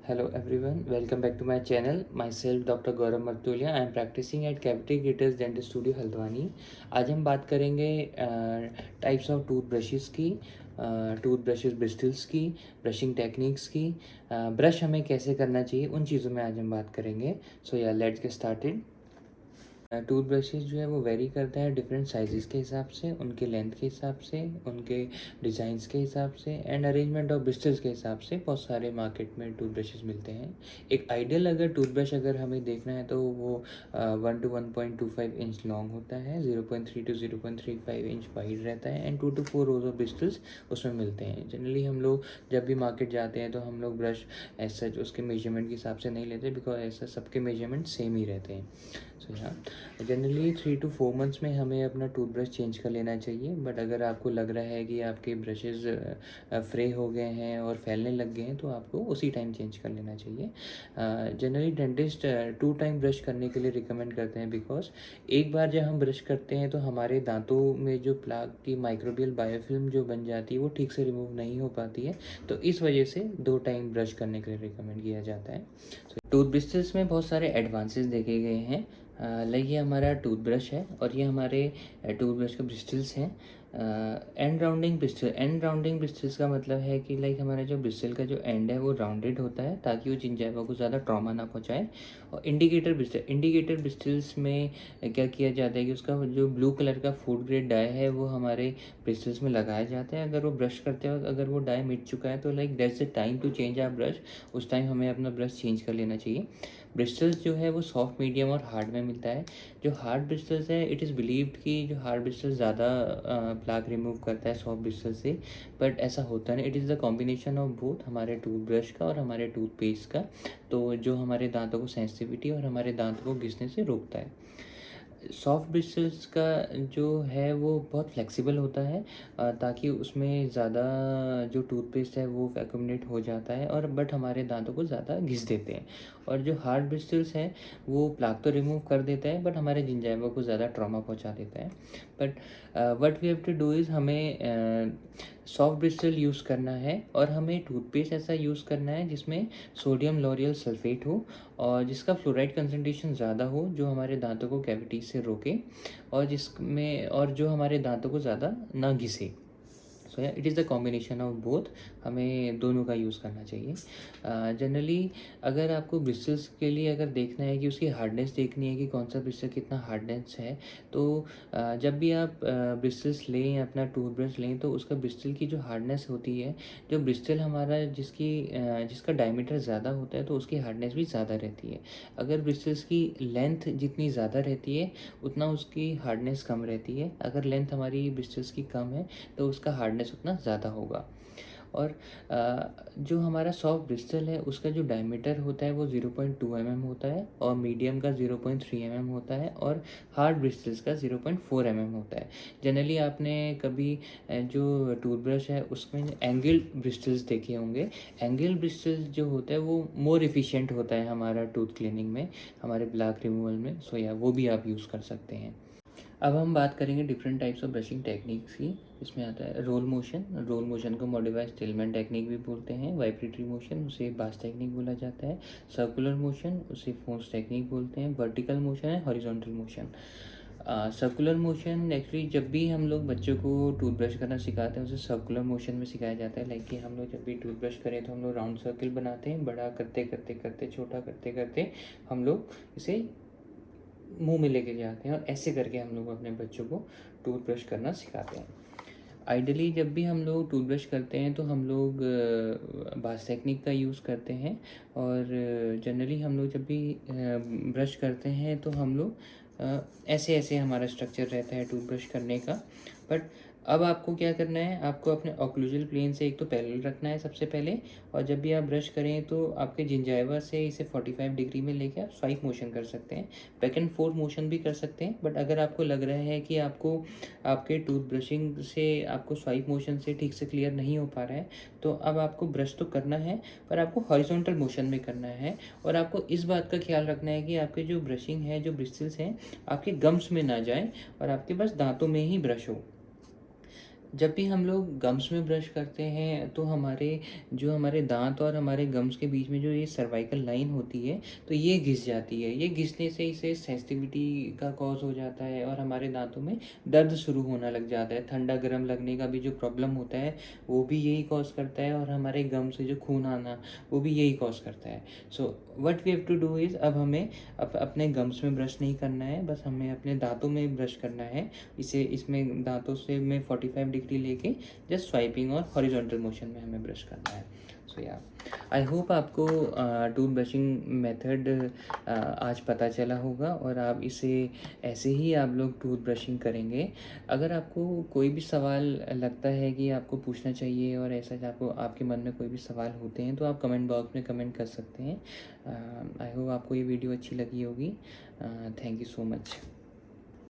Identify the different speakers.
Speaker 1: Hello everyone, welcome back to my channel. Myself Dr. Gaurav Martulia. I am practicing at Cavity Gators Dental Studio Haldwani. आज हम बात करेंगे types of tooth brushes की, tooth brushes bristles की, brushing techniques की, brush हमें कैसे करना चाहिए, उन चीज़ों में आज हम बात करेंगे. सो या let's get started. Tooth brushes जो है वो वेरी करता है डिफरेंट साइज़ के हिसाब से, उनके लेंथ के हिसाब से, उनके डिज़ाइंस के हिसाब से एंड अरेंजमेंट ऑफ ब्रिस्टल्स के हिसाब से बहुत सारे मार्केट में टूथ ब्रशेज़ मिलते हैं. एक आइडियल अगर टूथ ब्रश अगर हमें देखना है तो वो 1 to 1.25 इंच लॉन्ग होता है, 0.3 to 0.35 इंच वाइड रहता है and 2 to 4 rose of bristles उसमें मिलते हैं. जनरली हम लोग जब भी मार्केट जाते हैं तो हम लोग ब्रश एज सच उसके मेजरमेंट के हिसाब से नहीं लेते, बिकॉज ऐसा सबके मेजरमेंट सेम ही रहते हैं. सो यहाँ जनरली 3 to 4 मंथ्स में हमें अपना टूथब्रश चेंज कर लेना चाहिए. बट अगर आपको लग रहा है कि आपके ब्रशेज़ फ्रे हो गए हैं और फैलने लग गए हैं तो आपको उसी टाइम चेंज कर लेना चाहिए. जनरली डेंटिस्ट 2 टाइम ब्रश करने के लिए रिकमेंड करते हैं, बिकॉज एक बार जब हम ब्रश करते हैं तो हमारे दांतों में जो प्लाक की माइक्रोबियल बायोफिल्म जो बन जाती है वो ठीक से रिमूव नहीं हो पाती है, तो इस वजह से 2 टाइम ब्रश करने के लिए रिकमेंड किया जाता है. टूथ ब्रिस्टल्स में बहुत सारे एडवांसेस देखे गए हैं. लाइक ये हमारा टूथब्रश है और ये हमारे टूथब्रश के ब्रिस्टल्स हैं. एंड राउंडिंग ब्रिस्टल्स का मतलब है कि लाइक हमारा जो ब्रिस्टल का जो एंड है वो राउंडेड होता है ताकि वो जिंजाइवा को ज़्यादा ट्रॉमा ना पहुंचाए. और इंडिकेटर ब्रिस्टल्स में क्या किया जाता है कि उसका जो ब्लू कलर का फूड ग्रेड डाई है वो हमारे ब्रिस्टल्स में लगाया जाता है. अगर वो ब्रश करते वक्त अगर वो डाई मिट चुका है तो like that's the time to change our brush. उस टाइम हमें अपना ब्रश चेंज कर लेना चाहिए. ब्रिस्टल्स जो है वो सॉफ्ट, मीडियम और हार्ड में मिलता है. जो हार्ड ब्रिस्टल्स है, इट इज़ बिलीव्ड कि जो हार्ड ब्रिस्टल्स ज़्यादा प्लाक रिमूव करता है सॉफ्ट ब्रिस्टल से, बट ऐसा होता नहीं. It is the combination of both, हमारे टूथब्रश का और हमारे टूथपेस्ट का, तो जो हमारे दांतों को सेंसिटिविटी और हमारे दांतों को घिसने से रोकता है. सॉफ्ट ब्रिस्टल्स का जो है वो बहुत फ्लेक्सिबल होता है, ताकि उसमें ज़्यादा जो टूथपेस्ट है वो एक्यूमुलेट हो जाता है और बट हमारे दांतों को ज़्यादा घिस देते हैं. और जो हार्ड ब्रिस्टल्स हैं वो प्लाक तो रिमूव कर देता है बट हमारे जिंजाइवा को ज़्यादा ट्रॉमा पहुंचा देता है. But what we have to do is हमें सॉफ्ट ब्रिस्टल यूज़ करना है और हमें टूथपेस्ट ऐसा यूज़ करना है जिसमें सोडियम लॉरियल सल्फेट हो और जिसका फ्लोराइड कंसनट्रेशन ज़्यादा हो, जो हमारे दांतों को कैविटी से रोके और जिसमें और जो हमारे दांतों को ज़्यादा ना घिसे. So it is the combination of both, हमें दोनों का यूज़ करना चाहिए. जनरली अगर आपको ब्रिस्टल्स के लिए अगर देखना है कि उसकी हार्डनेस देखनी है कि कौन सा ब्रिस्टल कितना हार्डनेस है, तो जब भी आप ब्रिस्टल्स लें या अपना टूथब्रश लें तो उसका ब्रिस्टल की जो हार्डनेस होती है, जो ब्रिस्टल हमारा जिसका डायमीटर ज़्यादा होता है तो उसकी हार्डनेस भी ज़्यादा रहती है. अगर ब्रिस्टल्स की लेंथ जितनी ज़्यादा रहती है उतना उसकी हार्डनेस कम रहती है. अगर लेंथ हमारी ब्रिस्टल्स की कम है तो उसका हार्डनेस उतना ज़्यादा होगा. और जो हमारा सॉफ्ट ब्रिस्टल है उसका जो डायमीटर होता है वो 0.2 mm होता है और मीडियम का 0.3 mm होता है और हार्ड ब्रिस्टल्स का 0.4 mm होता है. जनरली आपने कभी जो टूथब्रश है उसमें एंगल्ड ब्रिस्टल्स देखे होंगे. एंगल ब्रिस्टल्स जो होता है वो मोर इफ़िशिएंट होता है हमारा टूथ क्लीनिंग में, हमारे प्लाक रिमूवल में. सो या वो भी आप यूज़ कर सकते हैं. अब हम बात करेंगे different types of brushing techniques की. इसमें आता है रोल मोशन को मॉडिफाई स्टिलमैन टेक्निक भी बोलते हैं. वाइब्रेटरी मोशन उसे बास टेक्निक बोला जाता है. सर्कुलर मोशन उसे फोर्स टेक्निक बोलते हैं. वर्टिकल मोशन है horizontal motion. Circular motion actually जब भी हम लोग बच्चों को टूथब्रश करना सिखाते हैं उसे सर्कुलर मोशन में सिखाया जाता है. लाइक कि हम लोग जब भी टूथब्रश करें तो हम लोग राउंड सर्कल बनाते हैं, बड़ा करते करते करते छोटा करते करते हम लोग इसे मुंह में लेके जाते हैं और ऐसे करके हम लोग अपने बच्चों को टूथब्रश करना सिखाते हैं. आइडियली जब भी हम लोग टूथब्रश करते हैं तो हम लोग बास टेक्निक का यूज़ करते हैं. और जनरली हम लोग जब भी ब्रश करते हैं तो हम लोग ऐसे ऐसे हमारा स्ट्रक्चर रहता है टूथब्रश करने का. बट अब आपको क्या करना है, आपको अपने ऑक्लूजल प्लेन से एक तो पैरेलल रखना है सबसे पहले, और जब भी आप ब्रश करें तो आपके जिंजाइवा से इसे 45 डिग्री में लेके आप स्वाइप मोशन कर सकते हैं. बैक एंड फोर्थ मोशन भी कर सकते हैं. बट अगर आपको लग रहा है कि आपको आपके टूथ ब्रशिंग से आपको स्वाइप मोशन से ठीक से क्लियर नहीं हो पा रहा है, तो अब आपको ब्रश तो करना है पर आपको हॉरिजॉन्टल मोशन में करना है. और आपको इस बात का ख्याल रखना है कि आपके जो ब्रशिंग है, जो ब्रिस्टल्स हैं, आपके गम्स में ना जाए और आपके बस दांतों में ही ब्रश हो. जब भी हम लोग गम्स में ब्रश करते हैं तो हमारे दांत और हमारे गम्स के बीच में जो ये सर्वाइकल लाइन होती है, तो ये घिस जाती है। ये घिसने से इसे सेंसिटिविटी का कॉज हो जाता है और हमारे दांतों में दर्द शुरू होना लग जाता है। ठंडा गर्म लगने का भी जो प्रॉब्लम होता है वो भी यही कॉज करता है, और हमारे गम से जो खून आना वो भी यही कॉज करता है। So what we have to do is, अब हमें अपने गम्स में ब्रश नहीं करना है, बस हमें अपने दांतों में ब्रश करना है। इसमें दांतों से में 45 डिग्री लेके जस्ट स्वाइपिंग और हॉरिजॉन्टल मोशन में हमें ब्रश करना है। सो या आई होप आपको टूथ ब्रशिंग मेथड आज पता चला होगा, और आप इसे ऐसे ही आप लोग टूथ ब्रशिंग करेंगे। अगर आपको कोई भी सवाल लगता है कि आपको पूछना चाहिए, और ऐसा आपको आपके मन में कोई भी सवाल होते हैं, तो आप कमेंट बॉक्स में कमेंट कर सकते हैं। आई होप आपको ये वीडियो अच्छी लगी होगी। Thank you so much.